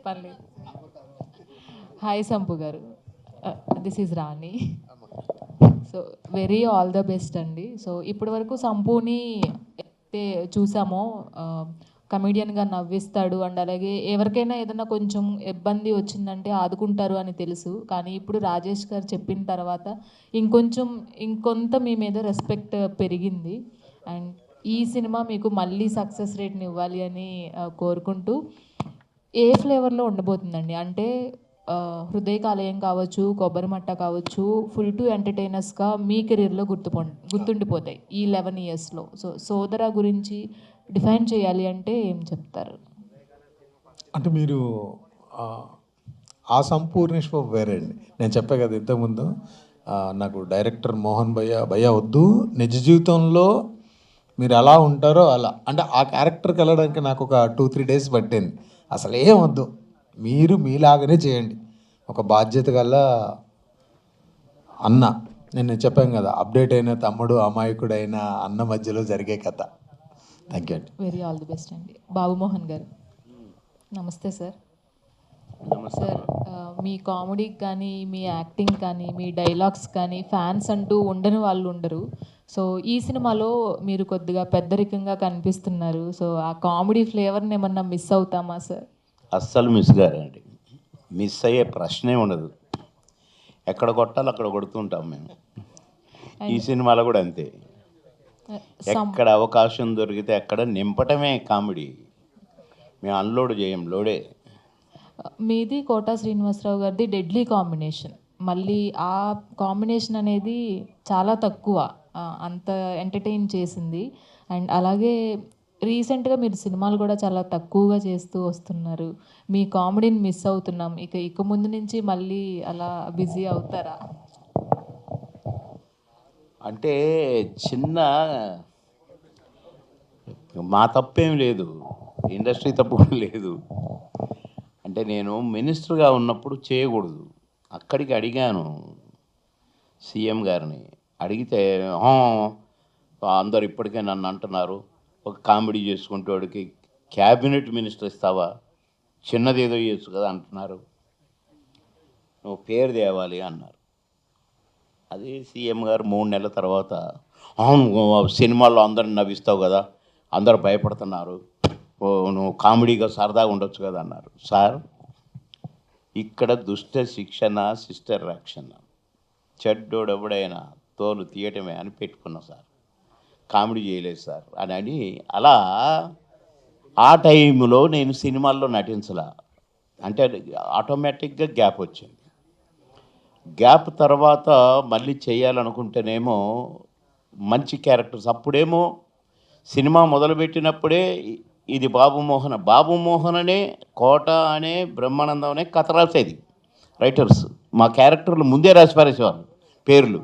పర్లేదు. Hi sump గారు, this is Rani. So very all the best అండి. So ఇప్పటి వరకు సంపుని అయితే చూసామో కమెడియన్గా నవ్విస్తాడు అండ్ అలాగే ఎవరికైనా ఏదైనా కొంచెం ఇబ్బంది వచ్చిందంటే ఆదుకుంటారు అని తెలుసు. కానీ ఇప్పుడు రాజేష్ గారు చెప్పిన తర్వాత ఇంకొంత మీ మీద రెస్పెక్ట్ పెరిగింది. అండ్ ఈ సినిమా మీకు మళ్ళీ సక్సెస్ రేట్ని ఇవ్వాలి అని కోరుకుంటూ, ఏ ఫ్లేవర్లో ఉండబోతుందండి? అంటే హృదయకాలయం కావచ్చు, కొబ్బరిమట్ట కావచ్చు, ఫుల్ టు ఎంటర్టైనర్స్గా మీ కెరీర్లో గుర్తుండిపోతాయి ఈ 11 ఇయర్స్లో. సో సోదర గురించి డిఫైన్ చేయాలి అంటే ఏం చెప్తారు? అంటే మీరు ఆ సంపూర్ణేశ్వర్ వేరే అండి. నేను చెప్పా కదా ఇంతకుముందు, నాకు డైరెక్టర్ మోహన్ భయ్య వద్దు, నిజ జీవితంలో మీరు ఎలా ఉంటారో అలా, అంటే ఆ క్యారెక్టర్కి వెళ్ళడానికి నాకు ఒక 2-3 డేస్ పట్టింది. అసలు ఏం వద్దు, మీరు మీలాగనే చేయండి. ఒక బాధ్యత గల అన్న, నేను చెప్పాను కదా, అప్డేట్ అయిన తమ్ముడు, అమాయకుడైన అన్న మధ్యలో జరిగే కథ. థ్యాంక్ యూ అండి. వెరీ ఆల్ ది బెస్ట్ అండి. బాబుమోహన్ గారు నమస్తే సార్. సార్, మీ కామెడీకి కానీ, మీ యాక్టింగ్ కానీ, మీ డైలాగ్స్ కానీ ఫ్యాన్స్ అంటూ ఉండని వాళ్ళు ఉండరు. సో ఈ సినిమాలో మీరు కొద్దిగా పెద్దరికంగా కనిపిస్తున్నారు. సో ఆ కామెడీ ఫ్లేవర్ని ఏమన్నా మిస్ అవుతామా సార్? అస్సలు మిస్ గారండి. మిస్ అయ్యే ప్రశ్నే ఉండదు. ఎక్కడ కొట్టాలో అక్కడ కొడుతుంటాం మేము. ఈ సినిమాలో కూడా అంతే. ఎక్కడ అవకాశం దొరికితే అక్కడ నింపటమే కామెడీ. మేము అన్లోడ్ చేయం, లోడే. మీది కోటా శ్రీనివాసరావు గారిది డెడ్లీ కాంబినేషన్. మళ్ళీ ఆ కాంబినేషన్ అనేది చాలా తక్కువ అంత ఎంటర్టైన్ చేసింది. అండ్ అలాగే రీసెంట్గా మీరు సినిమాలు కూడా చాలా తక్కువగా చేస్తూ వస్తున్నారు. మీ కామెడీని మిస్ అవుతున్నాం. ఇక ముందు నుంచి మళ్ళీ అలా బిజీ అవుతారా? అంటే చిన్న మా తప్పేం లేదు, ఇండస్ట్రీ తప్పు కూడా లేదు. అంటే నేను మినిస్టర్గా ఉన్నప్పుడు చేయకూడదు. అక్కడికి అడిగాను సీఎం గారిని. అడిగితే అందరు ఇప్పటికే నన్ను అంటున్నారు, ఒక కామెడీ చేసుకుంటూ వాడికి క్యాబినెట్ మినిస్టర్ ఇస్తావా, చిన్నది ఏదో చేయొచ్చు కదా అంటున్నారు, నువ్వు పేరు తేవాలి అన్నారు. అదే సీఎం గారు 3 నెలల తర్వాత, అవును సినిమాల్లో అందరిని నవ్విస్తావు కదా, అందరు భయపడుతున్నారు, నువ్వు కామెడీగా సరదాగా ఉండొచ్చు కదా అన్నారు. సార్, ఇక్కడ దుష్ట శిక్షణ, సిస్టర్ రక్షణ, చెడ్డోడెవడైనా తోలు తీయటమే అని పెట్టుకున్నా సార్, కామెడీ చేయలేదు సార్ అని అలా ఆ టైంలో నేను సినిమాల్లో నటించలా. అంటే ఆటోమేటిక్గా గ్యాప్ వచ్చింది. గ్యాప్ తర్వాత మళ్ళీ చేయాలనుకుంటేనేమో మంచి క్యారెక్టర్స్, అప్పుడేమో సినిమా మొదలుపెట్టినప్పుడే ఇది బాబుమోహన్ అనే, కోట అనే, బ్రహ్మానందం అనే కథ రాసేది రైటర్స్. మా క్యారెక్టర్లు ముందే రాసి పారేసేవాళ్ళు పేర్లు.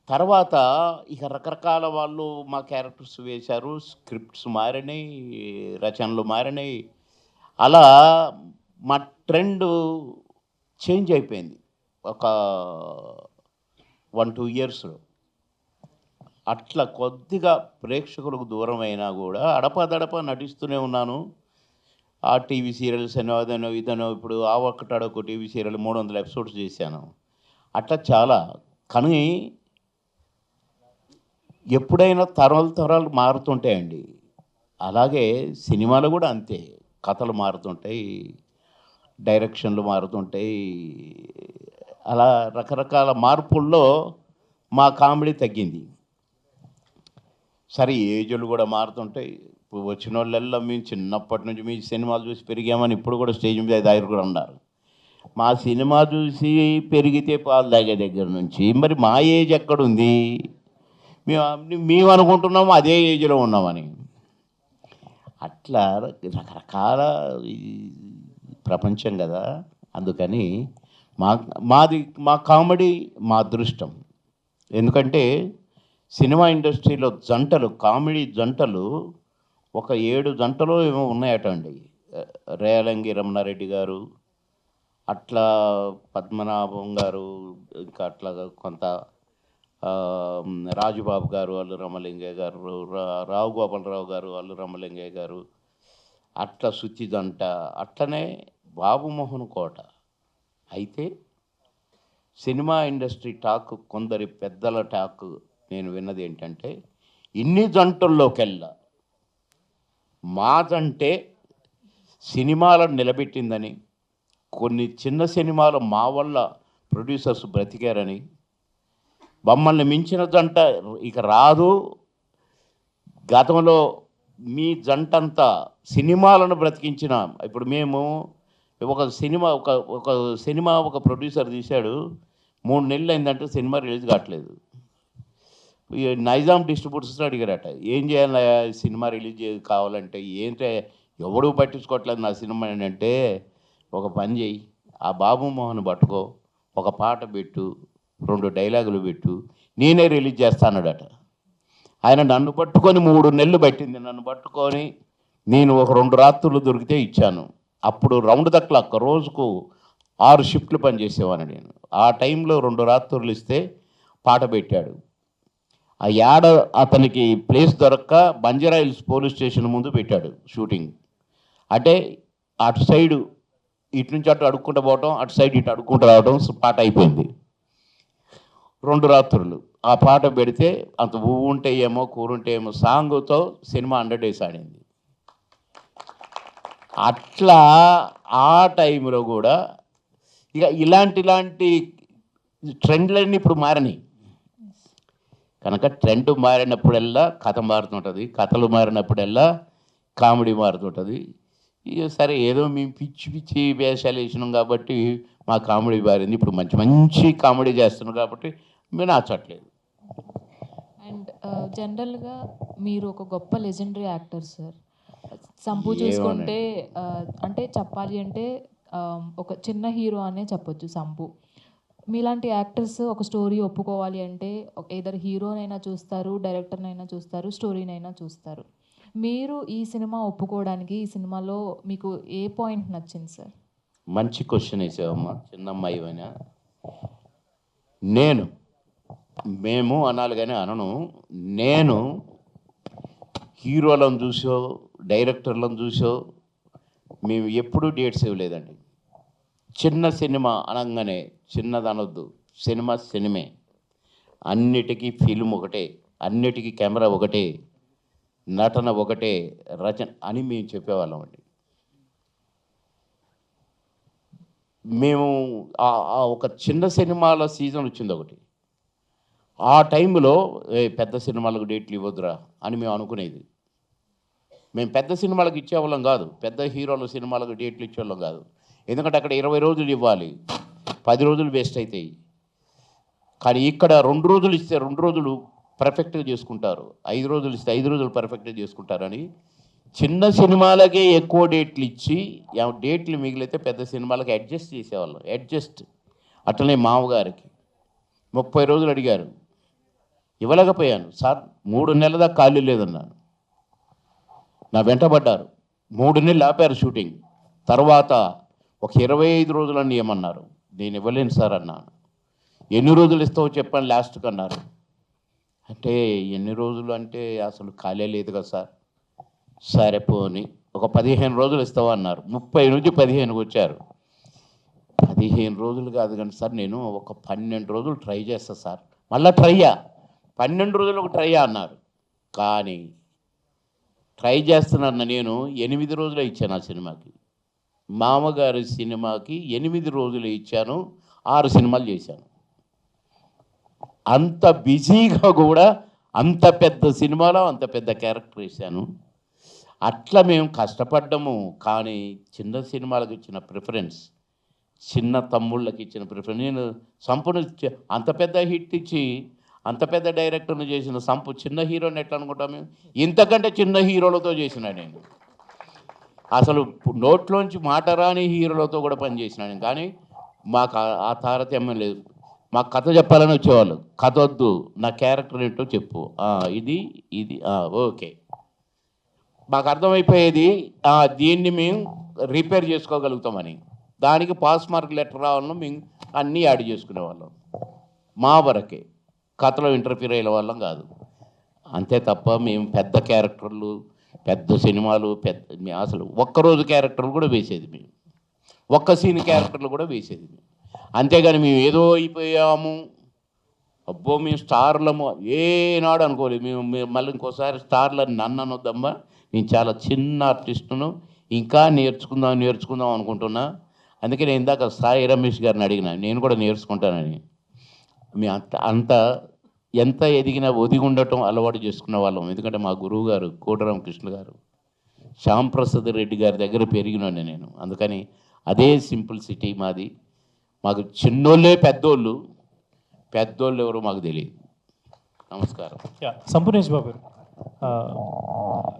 తర్వాత ఇక రకరకాల వాళ్ళు మా క్యారెక్టర్స్ వేశారు, స్క్రిప్ట్స్ మారినాయి, రచనలు మారినాయి. అలా మా ట్రెండ్ చేంజ్ అయిపోయింది ఒక 1-2 ఇయర్స్లో. అట్లా కొద్దిగా ప్రేక్షకులకు దూరం అయినా కూడా అడపాదడప నటిస్తూనే ఉన్నాను. ఆ టీవీ సీరియల్స్ అనో అదనో ఇదనో, ఇప్పుడు ఆ ఒక్కటాడొక టీవీ సీరియల్ 300 ఎపిసోడ్స్ చేశాను. అట్లా చాలా. కానీ ఎప్పుడైనా తరాలు మారుతుంటాయండి. అలాగే సినిమాలు కూడా అంతే, కథలు మారుతుంటాయి, డైరెక్షన్లు మారుతుంటాయి. అలా రకరకాల మార్పుల్లో మా కామెడీ తగ్గింది. సరే, ఏజ్లు కూడా మారుతుంటాయి. ఇప్పుడు వచ్చిన వాళ్ళెల్లా మేము చిన్నప్పటి నుంచి మీ సినిమాలు చూసి పెరిగామని ఇప్పుడు కూడా స్టేజ్ మీద దగ్గర కూడా ఉన్నారు. మా సినిమా చూసి పెరిగితే పాలు తాగే దగ్గర నుంచి మరి మా ఏజ్ ఎక్కడుంది? మేము అనుకుంటున్నాము అదే ఏజ్లో ఉన్నామని. అట్లా రకరకాల ప్రపంచం కదా. అందుకని మా కామెడీ మా అదృష్టం. ఎందుకంటే సినిమా ఇండస్ట్రీలో కామెడీ జంటలు ఒక 7 జంటలో ఏమో ఉన్నాయట అండి. రేలంగి రమణారెడ్డి గారు, అట్లా పద్మనాభం గారు, ఇంకా అట్లా కొంత రాజుబాబు గారు, అల్లు రామలింగయ్య గారు, రావు గోపాలరావు గారు, అల్లు రామలింగయ్య గారు, అట్లా శుచిదంట, అట్లనే బాబు మోహన్ కోట. అయితే సినిమా ఇండస్ట్రీ టాక్, కొందరి పెద్దల టాక్ నేను విన్నది ఏంటంటే, ఇన్ని జంటల్లోకెల్లా మాదంటే సినిమాలను నిలబెట్టిందని, కొన్ని చిన్న సినిమాలు మా వల్ల ప్రొడ్యూసర్స్ బ్రతికారని, మమ్మల్ని మించిన జంట ఇక రాదు, గతంలో మీ జంటంతా సినిమాలను బ్రతికించిన. ఇప్పుడు మేము ఒక ప్రొడ్యూసర్ తీశాడు, 3 నెలలు అయిందంటే సినిమా రిలీజ్ కావట్లేదు. ఈ నైజాం డిస్ట్రిబ్యూటర్స్ అడిగారట, ఏం చేయాలి సినిమా రిలీజ్ కావాలంటే, ఏంటంటే ఎవడు పట్టించుకోవట్లేదు నా సినిమా అంటే, ఒక పని చేయి, ఆ బాబు మోహన్ పట్టుకో, ఒక పాట పెట్టు, 2 డైలాగులు పెట్టు, నేనే రిలీజ్ చేస్తానడట. ఆయన నన్ను పట్టుకొని 3 నెలలు పట్టింది. నన్ను పట్టుకొని నేను ఒక 2 రాత్రులు దొరికితే ఇచ్చాను. అప్పుడు రౌండ్ ద క్లాక్ రోజుకు 6 షిఫ్ట్లు పనిచేసేవాను నేను. ఆ టైంలో 2 రాత్రులు ఇస్తే పాట పెట్టాడు. ఆ యాడ అతనికి ప్లేస్ దొరక్క బంజారా హిల్స్ పోలీస్ స్టేషన్ ముందు పెట్టాడు షూటింగ్. అంటే అటు సైడు ఇటు నుంచి అటు అడుక్కుంటూ పోవటం, అటు సైడ్ ఇటు అడుక్కుంటూ రావడం, పాట అయిపోయింది. 2 రాత్రులు ఆ పాట పెడితే, అంత పువ్వు ఉంటే ఏమో కూరుంటే ఏమో సాంగ్తో సినిమా 100 days ఆడింది. అట్లా ఆ టైంలో కూడా ఇక ఇలాంటి ట్రెండ్లన్నీ ఇప్పుడు మారినాయి కనుక, ట్రెండ్ మారినప్పుడల్లా కథ మారుతుంటుంది, కథలు మారినప్పుడల్లా కామెడీ మారుతుంటుంది. ఇక సరే ఏదో మేము పిచ్చి వేషాలు వేసినాం కాబట్టి మా కామెడీ మారింది. ఇప్పుడు మంచి కామెడీ చేస్తున్నాం కాబట్టి మేము నచ్చట్లేదు. అండ్ జనరల్గా మీరు ఒక గొప్ప లెజెండరీ యాక్టర్ సార్. సంపు చూసుకుంటే అంటే చెప్పాలి అంటే ఒక చిన్న హీరో అనే చెప్పొచ్చు సంపు. మీలాంటి యాక్టర్స్ ఒక స్టోరీ ఒప్పుకోవాలి అంటే ఏదర్ హీరోనైనా చూస్తారు, డైరెక్టర్నైనా చూస్తారు, స్టోరీనైనా చూస్తారు. మీరు ఈ సినిమా ఒప్పుకోవడానికి ఈ సినిమాలో మీకు ఏ పాయింట్ నచ్చింది సార్? మంచి క్వశ్చన్ వేసావమ్మా, చిన్నమ్మాయి అయినా. మేము అనాలి కానీ అనను. నేను హీరోలను చూసో డైరెక్టర్లను చూసో మేము ఎప్పుడూ డేట్స్ ఇవ్వలేదండి. చిన్న సినిమా అనగానే, చిన్నది అనొద్దు, సినిమే. అన్నిటికీ ఫిల్మ్ ఒకటే, అన్నిటికీ కెమెరా ఒకటే, నటన ఒకటే, రచన అని మేము చెప్పేవాళ్ళం అండి. మేము ఒక చిన్న సినిమాల సీజన్ వచ్చింది ఒకటి. ఆ టైంలో పెద్ద సినిమాలకు డేట్లు ఇవ్వద్దురా అని మేము అనుకునేది. మేము పెద్ద సినిమాలకు ఇచ్చేవాళ్ళం కాదు, పెద్ద హీరోల సినిమాలకు డేట్లు ఇచ్చేవాళ్ళం కాదు. ఎందుకంటే అక్కడ 20 రోజులు ఇవ్వాలి, 10 రోజులు వేస్ట్ అవుతాయి. కానీ ఇక్కడ 2 రోజులు ఇస్తే 2 రోజులు పర్ఫెక్ట్గా చేసుకుంటారు, 5 రోజులు ఇస్తే 5 రోజులు పర్ఫెక్ట్గా చేసుకుంటారని చిన్న సినిమాలకే ఎక్కువ డేట్లు ఇచ్చి, డేట్లు మిగిలితే పెద్ద సినిమాలకి అడ్జస్ట్ చేసేవాళ్ళం. అట్లనే మామగారికి 30 రోజులు అడిగారు, ఇవ్వలేకపోయాను సార్. 3 నెలల దాకా ఖాళీ లేదన్నాను. నా వెంటబడ్డారు, 3 నెలలు ఆపారు షూటింగ్. తర్వాత ఒక 25 రోజులని ఏమన్నారు, నేను ఇవ్వలేను సార్ అన్నాను. ఎన్ని రోజులు ఇస్తావో చెప్పండి లాస్ట్కి అన్నారు. అంటే ఎన్ని రోజులు అంటే అసలు ఖాళీ లేదు కదా సార్. సరే పోని ఒక 15 రోజులు ఇస్తావా అన్నారు. 30 నుంచి 15కి వచ్చారు. 15 రోజులు కాదు కానీ సార్, నేను ఒక 12 రోజులు ట్రై చేస్తా సార్. మళ్ళీ 12 రోజులు ఒక ట్రై అన్నారు. కానీ ట్రై చేస్తున్నాను నేను 8 రోజులే ఇచ్చాను ఆ సినిమాకి. మామగారి సినిమాకి 8 రోజులు ఇచ్చాను, 6 సినిమాలు చేశాను. అంత బిజీగా కూడా అంత పెద్ద సినిమాలో అంత పెద్ద క్యారెక్టర్ వేశాను. అట్లా మేము కష్టపడ్డాము. కానీ చిన్న సినిమాలకు ఇచ్చిన ప్రిఫరెన్స్, చిన్న తమ్ముళ్ళకి ఇచ్చిన ప్రిఫరెన్స్, నేను సంపూర్ణ అంత పెద్ద హిట్ ఇచ్చి అంత పెద్ద డైరెక్టర్ను చేసిన సంపు చిన్న హీరోని ఎట్లా అనుకుంటాం మేము? ఇంతకంటే చిన్న హీరోలతో చేసిన నేను, అసలు నోట్లోంచి మాట రాని హీరోలతో కూడా పనిచేసినాను. కానీ మాకు ఆ తారతమ్యం లేదు. మాకు కథ చెప్పాలని వచ్చేవాళ్ళు, కథ వద్దు, నా క్యారెక్టర్ ఏంటో చెప్పు, ఇది ఓకే. మాకు అర్థమైపోయేది దీన్ని మేము రిపేర్ చేసుకోగలుగుతామని. దానికి పాస్ మార్క్ లెటర్ రావాలను మేము అన్నీ యాడ్ చేసుకునేవాళ్ళం. మా వరకే, కథలో ఇంటర్ఫీర్ అయ్యే వాళ్ళం కాదు. అంతే తప్ప మేము పెద్ద క్యారెక్టర్లు పెద్ద సినిమాలు అసలు ఒక్కరోజు క్యారెక్టర్లు కూడా వేసేది మేము, ఒక్క సీన్ క్యారెక్టర్లు కూడా వేసేది మేము. అంతేగాని మేము ఏదో అయిపోయాము, అబ్బో మేము స్టార్లము ఏనాడు అనుకోలేదు. మేము మళ్ళీ ఇంకోసారి స్టార్లని నన్ను అనొద్దమ్మా, నేను చాలా చిన్న ఆర్టిస్టును, ఇంకా నేర్చుకుందాం అనుకుంటున్నా. అందుకే నేను ఇందాక సాయి రమేష్ గారిని అడిగిన, నేను కూడా నేర్చుకుంటానని. మీ అంత ఎంత ఎదిగినా ఒదిగి ఉండటం అలవాటు చేసుకున్న వాళ్ళం. ఎందుకంటే మా గురువు గారు కోటరామకృష్ణ గారు, శ్యాంప్రసాద్ రెడ్డి గారి దగ్గర పెరిగినాను నేను. అందుకని అదే సింప్లిసిటీ మాది. మాకు చిన్నోళ్ళే పెద్దోళ్ళు ఎవరో మాకు తెలియదు. నమస్కారం. సంపూర్ణేష్ బాబు గారు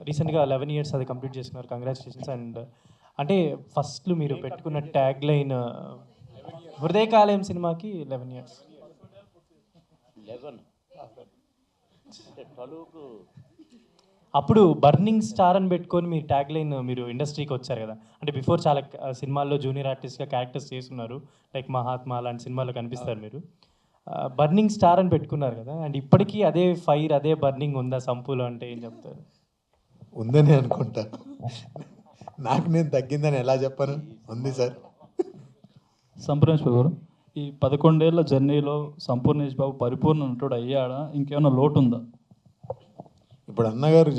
రీసెంట్గా 11 years అది కంప్లీట్ చేసుకున్నారు, కంగ్రాచులేషన్స్. అండ్ అంటే ఫస్ట్లో మీరు పెట్టుకున్న ట్యాగ్ లైన్ హృదయకాలయం సినిమాకి 11 years. అప్పుడు బర్నింగ్ స్టార్ అని పెట్టుకొని మీ ట్యాగ్ లైన్ మీరు ఇండస్ట్రీకి వచ్చారు కదా. అంటే బిఫోర్ చాలా సినిమాల్లో జూనియర్ ఆర్టిస్ట్గా క్యారెక్టర్స్ చేస్తున్నారు, లైక్ మహాత్మా అలాంటి సినిమాల్లో కనిపిస్తారు మీరు. బర్నింగ్ స్టార్ అని పెట్టుకున్నారు కదా, అండ్ ఇప్పటికీ అదే ఫైర్ అదే బర్నింగ్ ఉందా సంపూలో అంటే ఏం చెప్తారు? ఉందని అనుకుంటాను. నాకు నేను తగ్గిందని ఎలా చెప్పను? ఉంది సార్. సంపూర్ణేష్ బాబు గారు, ఈ 11 ఏళ్ల జర్నీలో సంపూర్ణేష్ బాబు పరిపూర్ణ నటుడు అయ్యాడా, ఇంకేమైనా లోటు ఉందా? ఇప్పుడు అన్నగారు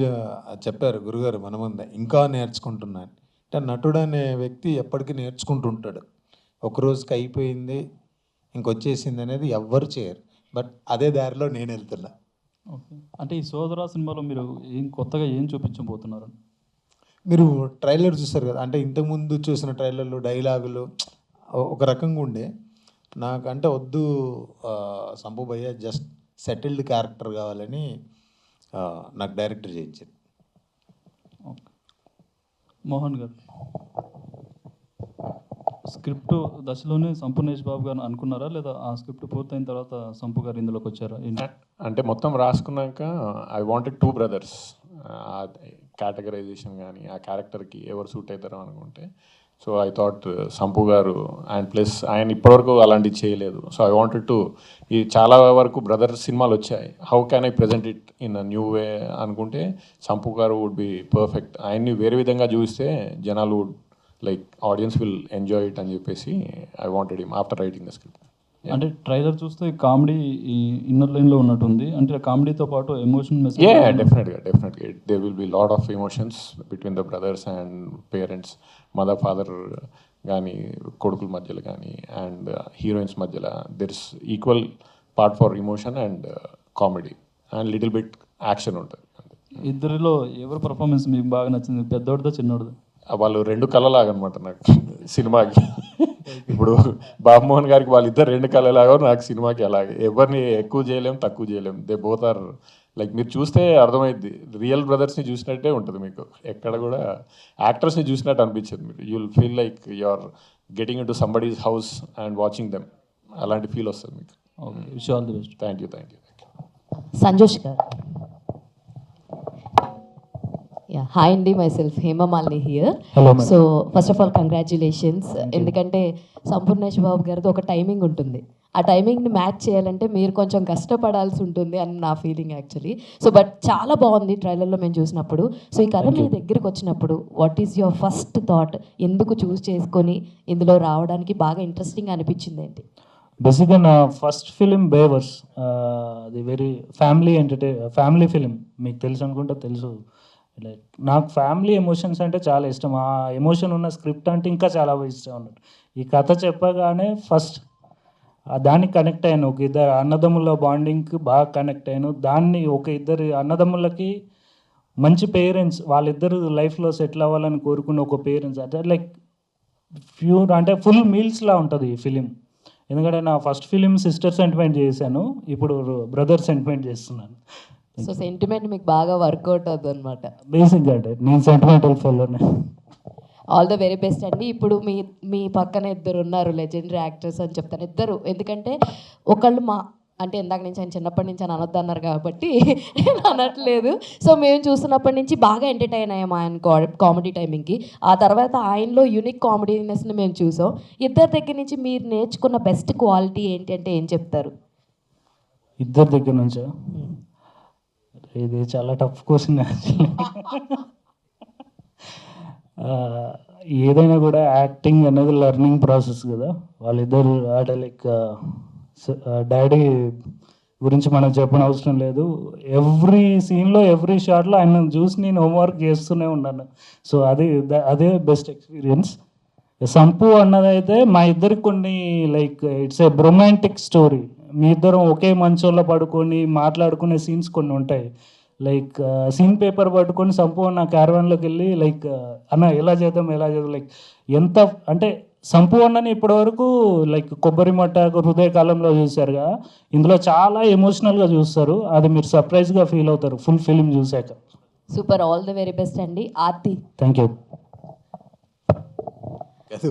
చెప్పారు గురుగారు మన ముందే, ఇంకా నేర్చుకుంటున్నాను అంటే నటుడు అనే వ్యక్తి ఎప్పటికీ నేర్చుకుంటుంటాడు. ఒక రోజుకి అయిపోయింది ఇంకొచ్చేసింది అనేది ఎవ్వరు చేయరు. బట్ అదే దారిలో నేను వెళ్తున్నా. ఓకే, అంటే ఈ సోదరా సినిమాలో మీరు కొత్తగా ఏం చూపించబోతున్నారు? మీరు ట్రైలర్ చూస్తారు కదా, అంటే ఇంతకుముందు చూసిన ట్రైలర్లు డైలాగులు ఒక రకంగా ఉండే. నాకంటే వద్దు సంపు భయ్య, జస్ట్ సెటిల్డ్ క్యారెక్టర్ కావాలని నాకు డైరెక్టర్ చేయించారు. ఓకే, మోహన్ గారు, స్క్రిప్ట్ దశలోనే సంపూర్ణేష్ బాబు గారు అనుకున్నారా, లేదా ఆ స్క్రిప్ట్ పూర్తయిన తర్వాత సంపు గారు ఇందులోకి వచ్చారా? అంటే మొత్తం రాసుకున్నాక ఐ వాంటెడ్ 2 brothers. కేటగరైజేషన్ కానీ ఆ క్యారెక్టర్కి ఎవరు సూట్ అవుతారో అనుకుంటే, సో ఐ థాట్ సంపు గారు, అండ్ ప్లస్ ఆయన ఇప్పటివరకు అలాంటివి చేయలేదు. సో ఐ వాంటెడ్ టు, ఈ చాలా వరకు బ్రదర్ సినిమాలు వచ్చాయి, how can I present it in a new way అనుకుంటే సంపు గారు వుడ్ బి పర్ఫెక్ట్. ఆయన్ని వేరే విధంగా చూస్తే జనాలు would like, audience will enjoy it అని చెప్పేసి I wanted him after writing the script. అంటే ట్రైలర్ చూస్తే కామెడీ ఈ ఇన్నర్ లైన్లో ఉన్నట్టుంది. అంటే కామెడీతో పాటు ఎమోషన్ మెసేజ్. డెఫినెట్గా there will be lot of emotions between the brothers and parents, mother father కానీ, కొడుకుల మధ్యలో కానీ, అండ్ హీరోయిన్స్ మధ్యలో there is equal part for emotion and comedy and little bit action ఉంటుంది. ఇద్దరిలో ఎవరి పర్ఫార్మెన్స్ మీకు బాగా నచ్చింది, పెద్దోడిదా చిన్నోడిదా? వాళ్ళు 2 కళ్ళలాగా అనమాట నాకు సినిమాకి. ఇప్పుడు బాబుమోహన్ గారికి వాళ్ళిద్దరు 2 కళ్ళలాగా, నాకు సినిమాకి అలాగే. ఎవరిని ఎక్కువ చేయలేం, తక్కువ చేయలేం. దే బోత్ ఆర్ లైక్, మీరు చూస్తే అర్థమైద్ది, రియల్ బ్రదర్స్ని చూసినట్టే ఉంటుంది మీకు. ఎక్కడ కూడా యాక్టర్స్ని చూసినట్టు అనిపించదు. మీరు you will feel like you are getting in to somebody's house and watching them. అలాంటి ఫీల్ వస్తుంది మీకు. Okay, wish all the best. Thank you. Sanjosh గారు. హాయ్ అండి, myself Hemamalini here. So first of all congratulations. ఎందుకంటే సంపూర్ణేష్ బాబు గారిది ఒక timing ఉంటుంది, ఆ టైమింగ్ని మ్యాచ్ చేయాలంటే మీరు కొంచెం కష్టపడాల్సి ఉంటుంది అని నా ఫీలింగ్ యాక్చువల్లీ. సో బట్ చాలా బాగుంది ట్రైలర్లో మేము చూసినప్పుడు. సో ఈ కథ మీ దగ్గరికి వచ్చినప్పుడు what is your first thought? ఎందుకు చూస్ చేసుకొని ఇందులో రావడానికి బాగా ఇంట్రెస్టింగ్ అనిపించింది ఏంటి? బేసిక్గా నా ఫస్ట్ ఫిలిం బేవర్స్, అది వెరీ ఫ్యామిలీ ఫిలిం. మీకు తెలుసు అనుకుంటా, తెలుసు. లైక్ నాకు ఫ్యామిలీ ఎమోషన్స్ అంటే చాలా ఇష్టం. ఆ ఎమోషన్ ఉన్న స్క్రిప్ట్ అంటే ఇంకా చాలా ఇష్టం అన్నట్టు. ఈ కథ చెప్పగానే ఫస్ట్ దానికి కనెక్ట్ అయ్యాను. ఒక ఇద్దరు అన్నదమ్ముల బాండింగ్కి బాగా కనెక్ట్ అయ్యాను. దాన్ని ఒక ఇద్దరు అన్నదమ్ములకి మంచి పేరెంట్స్, వాళ్ళిద్దరు లైఫ్లో సెటిల్ అవ్వాలని కోరుకున్న ఒక పేరెంట్స్, అంటే లైక్ ప్యూర్ అంటే ఫుల్ మీల్స్లా ఉంటుంది ఈ ఫిలిం. ఎందుకంటే నా ఫస్ట్ ఫిలిం సిస్టర్ సెంటిమెంట్ చేశాను, ఇప్పుడు బ్రదర్ సెంటిమెంట్ చేస్తున్నాను. సో సెంటిమెంట్ మీకు బాగా వర్కౌట్ అవుతుంది అనమాట. బేసిక్గా అంటే నేను సెంటిమెంటల్ ఫెలోనే. ఆల్ ద వెరీ బెస్ట్ అండి. ఇప్పుడు మీ పక్కన ఇద్దరు ఉన్నారు లెజెండరీ యాక్టర్స్ అని చెప్తాను, ఇద్దరు. ఎందుకంటే ఒకళ్ళు అంటే ఇందాక నుంచి ఆయన చిన్నప్పటి నుంచి అని అనొద్దు అన్నారు కాబట్టి నేను అనట్లేదు. సో మేము చూస్తున్నప్పటి నుంచి బాగా ఎంటర్టైన్ అయ్యాం ఆయన కామెడీ టైమింగ్కి. ఆ తర్వాత ఆయనలో యూనిక్ కామెడీనెస్ని మేము చూసాం. ఇద్దరి దగ్గర నుంచి మీరు నేర్చుకున్న బెస్ట్ క్వాలిటీ ఏంటి అంటే ఏం చెప్తారు? ఇద్దరి దగ్గర నుంచా? ఇది చాలా టఫ్ క్వశ్చన్ యాక్చువల్లీ. ఏదైనా కూడా యాక్టింగ్ అనేది లెర్నింగ్ ప్రాసెస్ కదా. వాళ్ళిద్దరు అంటే లైక్ డాడీ గురించి మనం చెప్పనవసరం లేదు. ఎవ్రీ సీన్లో ఎవ్రీ షాట్లో ఆయన చూసి నేను హోంవర్క్ చేస్తూనే ఉన్నాను. సో అదే బెస్ట్ ఎక్స్పీరియన్స్. సంపు అన్నదైతే మా ఇద్దరికి కొన్ని like it's a romantic story. మీ ఇద్దరం ఒకే మంచంలో పడుకొని మాట్లాడుకునే సీన్స్ కొన్ని ఉంటాయి. లైక్ సీన్ పేపర్ పట్టుకొని సంపు నా క్యారవాన్లోకి వెళ్ళి లైక్ అన్న ఎలా చేద్దాం లైక్ ఎంత అంటే సంపు అన్నని ఇప్పటివరకు లైక్ కొబ్బరి మట్ట హృదయకాలంలో చూశారుగా, ఇందులో చాలా ఎమోషనల్గా చూస్తారు. అది మీరు సర్ప్రైజ్గా ఫీల్ అవుతారు ఫుల్ ఫిలిం చూశాక. Super, all the very best అండి. ఆర్తి. Thank you. కాదు,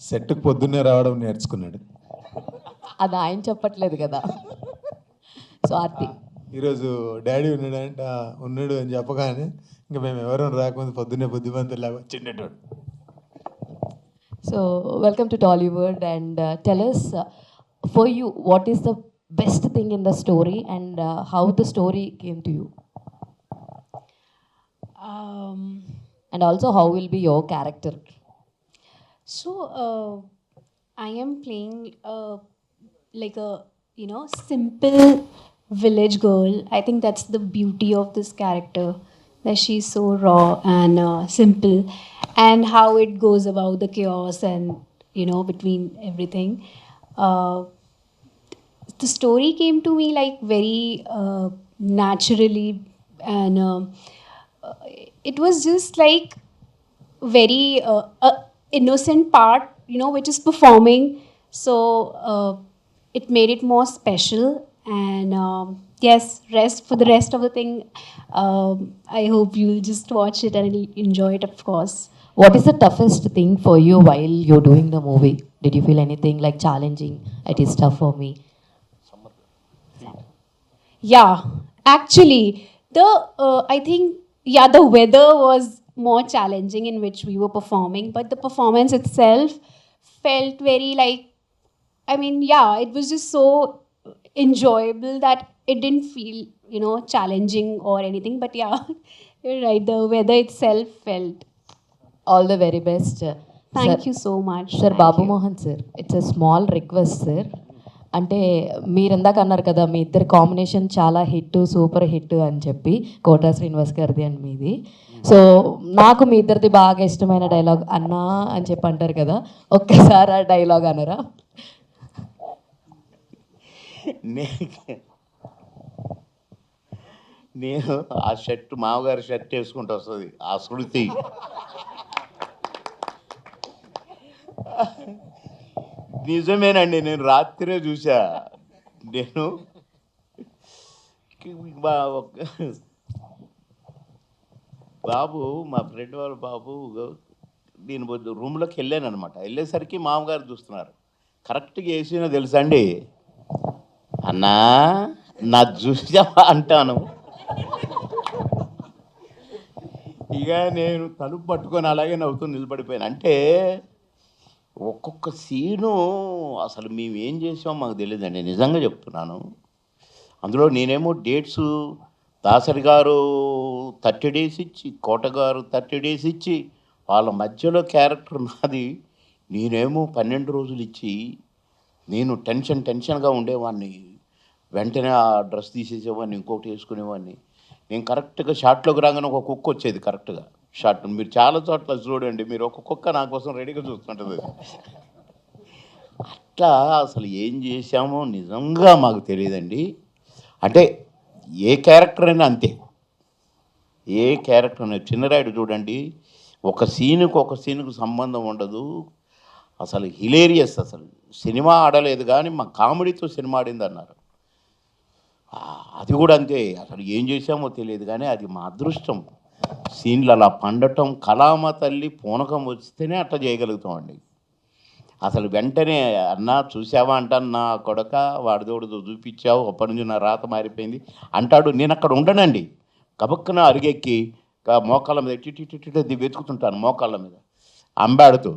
సెట్కి పొద్దున్నే రావడం నేర్చుకున్నాడు. అది ఆయన చెప్పట్లేదు కదా. సో ఆర్తి. ఈరోజు డాడీ ఉన్నాడు అని చెప్పగానే ఇంకా మేము ఎవరూ రాకముందు పొద్దున్నే బుద్ధిమంతులాగా వచ్చిండేటోడు. So, welcome to Tollywood, and tell us, for you, what is the best thing in the story, and how the story came to you? And also, how will be your character? So, I am playing like a, simple village girl. I think that's the beauty of this character, that she's so raw and simple, and how it goes about the chaos and, between everything. The story came to me like very naturally, and it was just like very innocent part, which is performing. So it made it more special. And yes, for the rest of the thing, I hope you'll just watch it and enjoy it, of course. What is the toughest thing for you while you're doing the movie? Did you feel anything like challenging? It is tough for me. Yeah, actually, I think, the weather was more challenging in which we were performing, but the performance itself felt very like, it was just so enjoyable that it didn't feel, challenging or anything. But yeah, you're right, the weather itself felt. All the very best. Thank you so much. Sir, Thank Babu you. Mohan sir, it's a small request, sir. అంటే మీరు ఇందాక అన్నారు కదా మీ ఇద్దరి combination చాలా hit, super hit అని చెప్పి, quota Srinivas గారిది అండ్ మీది. సో నాకు మీ ఇద్దరిది బాగా ఇష్టమైన డైలాగ్ అన్నా అని చెప్పి అంటారు కదా, ఒక్కసారి ఆ డైలాగ్ అనరా? నేను ఆ షర్ట్ మామగారి షర్ట్ వేసుకుంటూ వస్తుంది ఆ శృతి. నిజమేనండి, నేను రాత్రే చూసా. నేను బాబు, మా ఫ్రెండ్ వాళ్ళ బాబు, నేను రూమ్లోకి వెళ్ళాను అనమాట. వెళ్ళేసరికి మామగారు చూస్తున్నారు. కరెక్ట్గా వేసినా తెలుసా అండి, అన్నా నా చూసావా అంటాను. ఇక నేను తలుపు పట్టుకొని అలాగే నవ్వుతూ నిలబడిపోయాను. అంటే ఒక్కొక్క సీను అసలు మేము ఏం చేసామో మాకు తెలియదండి, నిజంగా చెప్తున్నాను. అందులో నేనేమో డేట్స్, దాసరి గారు 30 days ఇచ్చి, కోట గారు 30 days ఇచ్చి, వాళ్ళ మధ్యలో క్యారెక్టర్ నాది. నేనేమో 12 రోజులు ఇచ్చి, నేను టెన్షన్గా ఉండేవాడిని. వెంటనే ఆ డ్రెస్ తీసేసేవాడిని, ఇంకొకటి వేసుకునేవాడిని. నేను కరెక్ట్గా షాట్లోకి రాగానే ఒక కుక్క వచ్చేది కరెక్ట్గా షాట్. మీరు చాలా చోట్ల చూడండి, మీరు ఒక కుక్క నా కోసం రెడీగా చూస్తుంటుంది. అట్లా అసలు ఏం చేశామో నిజంగా మాకు తెలియదండి. అంటే ఏ క్యారెక్టర్ అయినా అంతే, ఏ క్యారెక్టర్ అయినా. చిన్నరాయుడు చూడండి, ఒక సీనుకు సంబంధం ఉండదు. అసలు హిలేరియస్. అసలు సినిమా ఆడలేదు కానీ మా కామెడీతో సినిమా ఆడింది అన్నారు. అది కూడా అంతే. అసలు ఏం చేశామో తెలియదు కానీ అది మా అదృష్టం. సీన్లు అలా పండటం, కళామ తల్లి పూనకం వస్తేనే అట్లా చేయగలుగుతామండి. అసలు వెంటనే అన్నా చూసావా అంటాను, నా కొడక వాడిదోడు చూపించావు, అప్పటి నుంచి నా రాత మారిపోయింది అంటాడు. నేను అక్కడ ఉండనండి, గబక్కున అరిగెక్కి మోకాళ్ళ మీద టిటి వెతుకుతుంటాను, మోకాళ్ళ మీద అంబాడుతూ.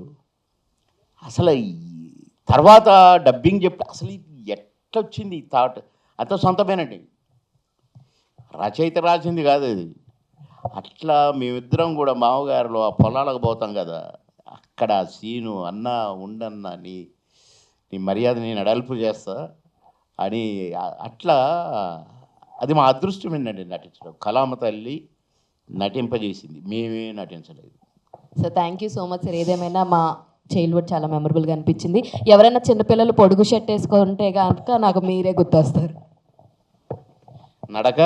అసలు తర్వాత డబ్బింగ్ చెప్తే అసలు ఇది ఎట్లా వచ్చింది ఈ థాట్, అంత సొంతమేనండి, రచయిత రాసింది కాదు అది. అట్లా మేమిద్దరం కూడా మామగారులో ఆ పొలాలకు పోతాం కదా, అక్కడ ఆ సీను అన్న ఉండన్న నీ నీ మర్యాద నేను అడల్పు చేస్తా అని అట్లా అది మా అదృష్టం ఏంటండి నటించడం. కళామ తల్లి నటింపజేసింది, మేమే నటించలేదు. So thank you so much sir. ఏదేమైనా మా చైల్డ్హుడ్ చాలా మెమరబుల్గా అనిపించింది. ఎవరైనా చిన్నపిల్లలు పొడుగు షర్ట్ వేసుకుంటే కనుక నాకు మీరే గుర్తొస్తారు. నడక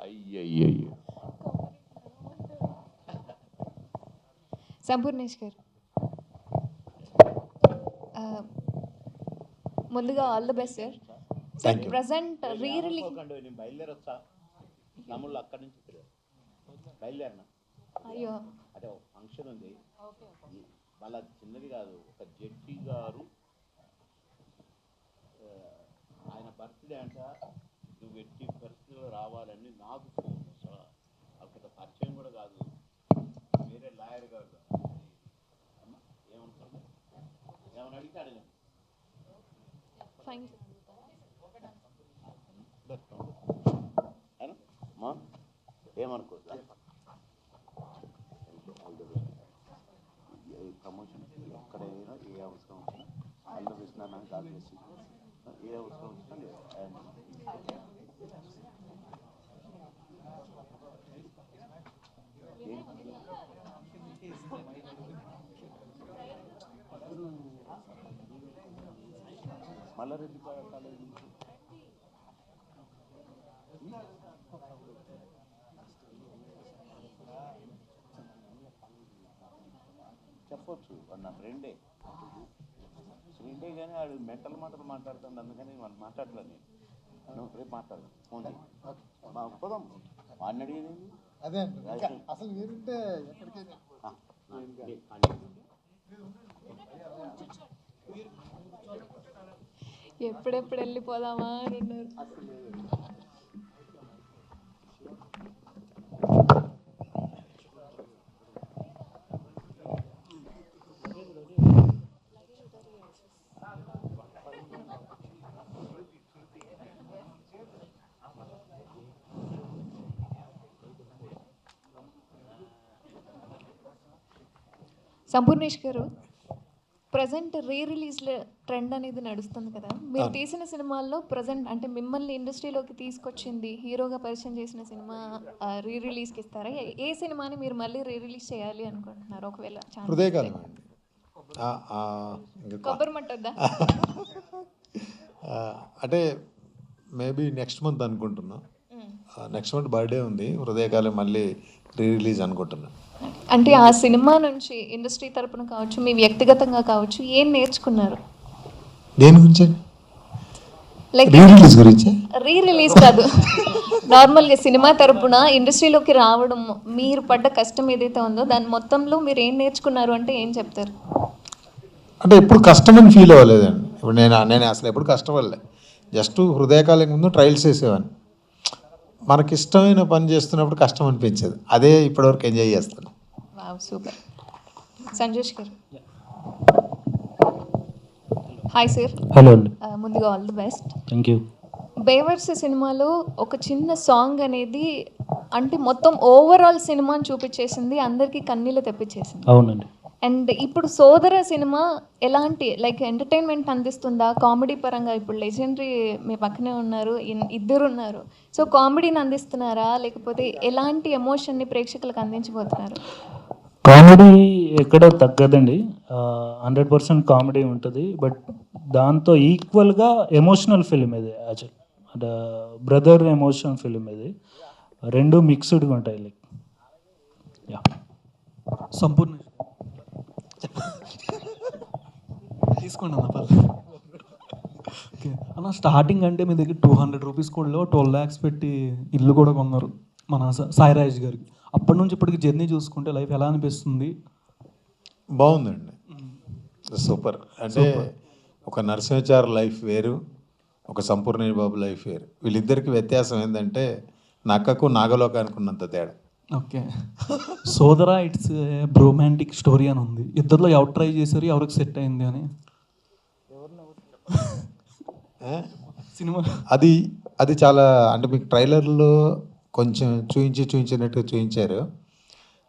అయ్యయ్యో. సంపూర్ణేష్ గారు, ముందుగా all the best sir. Sir present re release నేను బయలుదేరొచ్చా తమ్ముళ్ళు అక్కడి నుంచి బయలుదేరినా. అయ్యో అదే ఒక ఫంక్షన్ ఉంది, వాళ్ళ చిన్నది కాదు, ఒక జడ్జి గారు ఆయన బర్త్డే అంట, నువ్వు ఎట్టి పరిస్థితుల్లో రావాలని నాకు ఫోన్. అక్కడ పరిచయం కూడా కాదు, వేరే లాయర్ గారు. ఏమంటారు, ఏమని అడిగాడు ఫైన్ ఏమనుకో ప్రమోషన్ ఎక్కడైనా ఏ అవసరం వచ్చినా అల్లు విష్ణాన్ని కాల్ చేసి ఏ అవసరం వచ్చినా లేదు. మల్లారెడ్డి కాలేజీ చెప్పొచ్చు, నా ఫ్రెండే కానీ వాడు మెంటల్ మాటలు మాట్లాడుతుంది, అందుకని వాళ్ళు మాట్లాడలేదు. నేను నువ్వు రేపు మాట్లాడదు, ఫోన్ చేయి, పోదాం. వాడిని అడిగేది అదే అసలు మీరుంటే ఎప్పుడెప్పుడు వెళ్ళిపోదామా అని ఉన్నారు. సంపూర్ణేష్ గారు, ప్రజెంట్ రీ రిలీజ్ ట్రెండ్ అనేది నడుస్తుంది కదా, మీరు తీసిన సినిమాల్లో ప్రజెంట్ అంటే మిమ్మల్ని ఇండస్ట్రీలోకి తీసుకొచ్చింది, హీరోగా పరిచయం చేసిన సినిమా రీ రిలీజ్కి ఇస్తారా? ఏ సినిమాని మీరు మళ్ళీ రీ రిలీజ్ చేయాలి అనుకుంటున్నారు ఒకవేళ ఛాన్స్? హృదయకాలం అండి. కొబ్బరి మట్టొద్దా? అంటే మేబీ నెక్స్ట్ మంత్ అనుకుంటున్నా. నెక్స్ట్ మంత్ బర్త్డే ఉంది, హృదయకాలం మళ్ళీ రీ రిలీజ్ అనుకుంటున్నా. అంటే ఆ సినిమా నుంచి ఇండస్ట్రీ తరపున కావచ్చు, మీ వ్యక్తిగతంగా కావచ్చు, ఏం నేర్చుకున్నారు? దేని గురించి? లైక్ రీ రిలీజ్ గురించి? రీ రిలీజ్ కాదు, నార్మల్గా సినిమా తరపున ఇండస్ట్రీలోకి రావడం మీరు పడ్డ కష్టం ఏదైతే ఉందో దాని మొత్తంలో మీరు ఏం నేర్చుకున్నారు అంటే ఏం చెప్తారు? అంటే ఎప్పుడు కష్టమని ఫీల్ అవ్వలేదండి. ఇప్పుడు నేను అసలు ఎప్పుడు కష్టపడలే. జస్ట్ హృదయకాలం ముందు ట్రయల్స్ చేసేవాడిని. మనకి ఇష్టమైన పని చేస్తున్నప్పుడు కష్టం అనిపించేది, అదే ఇప్పటివరకు ఎంజాయ్ చేస్తాను. Wow, super. సంజోష్ గారు, హాయ్ సార్. హలో అండి. ముందుగా all the best. Thank you. బేవర్స్ సినిమాలో ఒక చిన్న సాంగ్ అనేది అంటే మొత్తం ఓవరాల్ సినిమాని చూపించేసింది, అందరికీ కన్నీళ్ళు తెప్పించేసింది. అవునండి. అండ్ ఇప్పుడు సోదర సినిమా ఎలాంటి లైక్ ఎంటర్టైన్మెంట్ అందిస్తుందా కామెడీ పరంగా? ఇప్పుడు లెజెండరీ మీ పక్కనే ఉన్నారు, ఇద్దరు ఉన్నారు. సో కామెడీని అందిస్తున్నారా, లేకపోతే ఎలాంటి ఎమోషన్ని ప్రేక్షకులకు అందించబోతున్నారు? కామెడీ ఎక్కడ తగ్గదండి, 100% కామెడీ ఉంటుంది. బట్ దాంతో ఈక్వల్గా ఎమోషనల్ ఫిలిం ఇది. యాక్చువల్ అంటే బ్రదర్ ఎమోషనల్ ఫిలిం ఇది, రెండు మిక్స్డ్గా ఉంటాయి. Like yeah. సంపూర్ణ తీసుకోండి అన్న పర్లేదు. ఓకే అన్న, స్టార్టింగ్ అంటే మీ దగ్గర 200 రూపీస్ కూడా 12 lakhs పెట్టి ఇల్లు కూడా కొన్నారు మన సాయిరాజ్ గారికి. అప్పటి నుంచి ఇప్పటికి జర్నీ చూసుకుంటే లైఫ్ ఎలా అనిపిస్తుంది? బాగుందండి, సూపర్. అంటే ఒక నరసింహాచారి లైఫ్ వేరు, ఒక సంపూర్ణేష్ బాబు లైఫ్ వేరు. వీళ్ళిద్దరికి వ్యత్యాసం ఏంటంటే నక్కకు నాగలోకానికి ఉన్నంత తేడా. ఓకే, సోదరా ఇట్స్ రొమాంటిక్ స్టోరీ అని ఉంది. ఇద్దరిలో ఎవరు ట్రై చేశారు, ఎవరికి సెట్ అయింది అని సినిమా? అది అది చాలా అంటే మీకు ట్రైలర్లో కొంచెం చూపించినట్టు చూపించారు.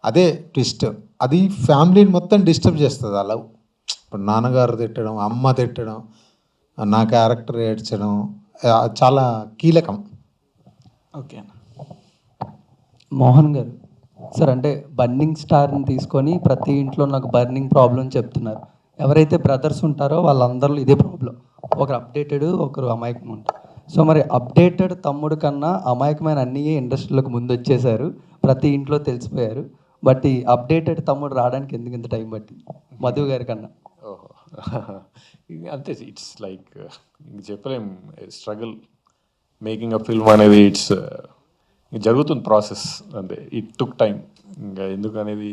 అదే ట్విస్ట్. అది ఫ్యామిలీని మొత్తం డిస్టర్బ్ చేస్తుంది ఆ లవ్. ఇప్పుడు నాన్నగారు తిట్టడం, అమ్మ తిట్టడం, నా క్యారెక్టర్ ఏడ్చడం చాలా కీలకం. ఓకే అన్న. మోహన్ గారు సార్, అంటే బర్నింగ్ స్టార్ని తీసుకొని ప్రతి ఇంట్లో నాకు బర్నింగ్ ప్రాబ్లం చెప్తున్నారు. ఎవరైతే బ్రదర్స్ ఉంటారో వాళ్ళందరిలో ఇదే ప్రాబ్లం. ఒకరు అప్డేటెడ్, ఒకరు అమాయకం ఉంటారు. సో మరి అప్డేటెడ్ తమ్ముడు కన్నా అమాయకమైన అన్నయ్యే ఇండస్ట్రీలోకి ముందు వచ్చేసారు, ప్రతి ఇంట్లో తెలిసిపోయారు. బట్ ఈ అప్డేటెడ్ తమ్ముడు రావడానికి ఎందుకు ఇంత టైం పట్టింది మధు గారి కన్నా? ఓహో అంతే, ఇట్స్ లైక్ ఇంక చెప్పలేం. స్ట్రగుల్ మేకింగ్ అ ఫిల్మ్ అనేది ఇట్స్ జరుగుతుంది ప్రాసెస్, అంతే. It took time. ఇంకా ఎందుకు అనేది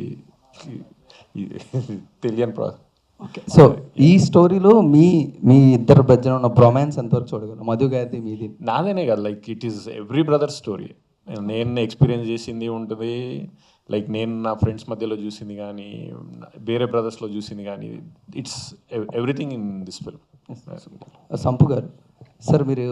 తెలియని ప్రాసెస్. ఓకే, సో ఈ స్టోరీలో మీ మీ ఇద్దరు మధ్యన ఉన్న బ్రొమాన్స్ ఎంతవరకు చూడగలరు? మధు గారిది మీది? నాదేనే కదా, like it is every brother story. నేను ఎక్స్పీరియన్స్ చేసింది ఉంటుంది, లైక్ నేను నా ఫ్రెండ్స్ మధ్యలో చూసింది కానీ, వేరే బ్రదర్స్లో చూసింది కానీ, it's everything in this film. Sampu గారు సార్, మీరు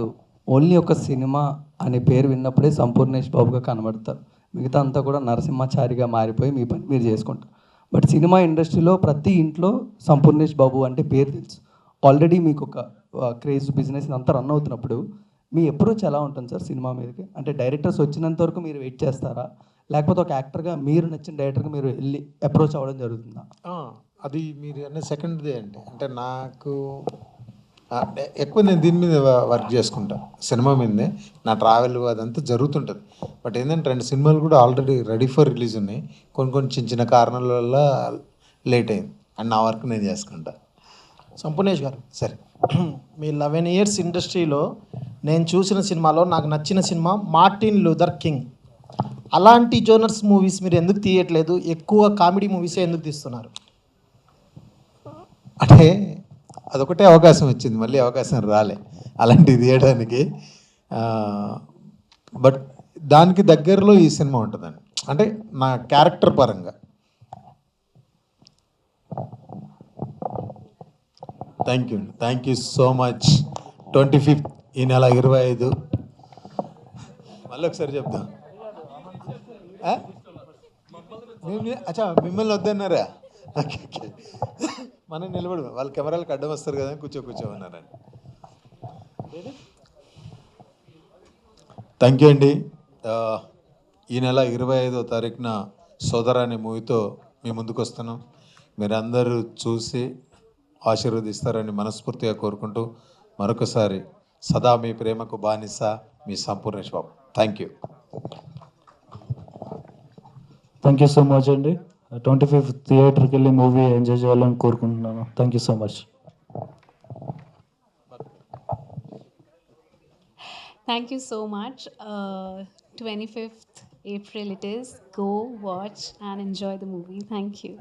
ఓన్లీ ఒక సినిమా అనే పేరు విన్నప్పుడే సంపూర్ణేష్ బాబుగా కనబడతారు. మిగతా అంతా కూడా నరసింహాచారిగా మారిపోయి మీ పని మీరు చేసుకుంటారు. బట్ సినిమా ఇండస్ట్రీలో ప్రతి ఇంట్లో సంపూర్ణేష్ బాబు అంటే పేరు తెలుసు. ఆల్రెడీ మీకు ఒక క్రేజ్ బిజినెస్ అంతా రన్ అవుతున్నప్పుడు మీ అప్రోచ్ ఎలా ఉంటుంది సార్ సినిమా మీదకి? అంటే డైరెక్టర్స్ వచ్చినంత వరకు మీరు వెయిట్ చేస్తారా, లేకపోతే ఒక యాక్టర్గా మీరు నచ్చిన డైరెక్టర్గా మీరు వెళ్ళి అప్రోచ్ అవ్వడం జరుగుతుందా? అది మీరు అనే సెకండ్దే అండి. అంటే నాకు ఎక్కువ నేను దీని మీద వర్క్ చేసుకుంటా, సినిమా మీదనే నా ట్రావెల్ అదంతా జరుగుతుంటుంది. బట్ ఏంటంటే 2 సినిమాలు కూడా ఆల్రెడీ రెడీ ఫర్ రిలీజ్ ఉన్నాయి. కొన్ని చిన్న కారణాల వల్ల లేట్ అయింది, అండ్ నా వర్క్ నేను చేసుకుంటా. సంపూర్ణేష్ గారు, సరే, మీ 11 years ఇండస్ట్రీలో నేను చూసిన సినిమాలో నాకు నచ్చిన సినిమా మార్టిన్ లూథర్ కింగ్. అలాంటి జోనర్స్ మూవీస్ మీరు ఎందుకు తీయట్లేదు? ఎక్కువ కామెడీ మూవీసే ఎందుకు తీస్తున్నారు? అంటే అదొకటే అవకాశం వచ్చింది, మళ్ళీ అవకాశం రాలే అలాంటిది తీయడానికి. బట్ దానికి దగ్గరలో ఈ సినిమా ఉంటుందండి, అంటే నా క్యారెక్టర్ పరంగా. Thank you so much. 25th ఈ నెల 25. మళ్ళీ ఒకసారి చెప్దాం. అచ్చా, మిమ్మల్ని వద్దన్నారా? ఓకే, మనం నిలబడు, వాళ్ళ కెమెరాలకు అడ్డం వస్తారు కదా, కూర్చోమన్నారండి. థ్యాంక్ యూ అండి. ఈ నెల 25వ తారీఖున సోదర అనే మూవీతో మీ ముందుకు వస్తున్నాం. మీరందరూ చూసి ఆశీర్వదిస్తారని మనస్ఫూర్తిగా కోరుకుంటూ మరొకసారి సదా మీ ప్రేమకు బానిస, మీ Sampoornesh Babu. Thank you so much అండి. 25th థియేటర్కి వెళ్ళి మూవీ ఎంజాయ్ చేయాలని కోరుకుంటున్నాను. Thank you so much. Thank you so much. 25th April it is. Go watch and enjoy the movie. Thank you.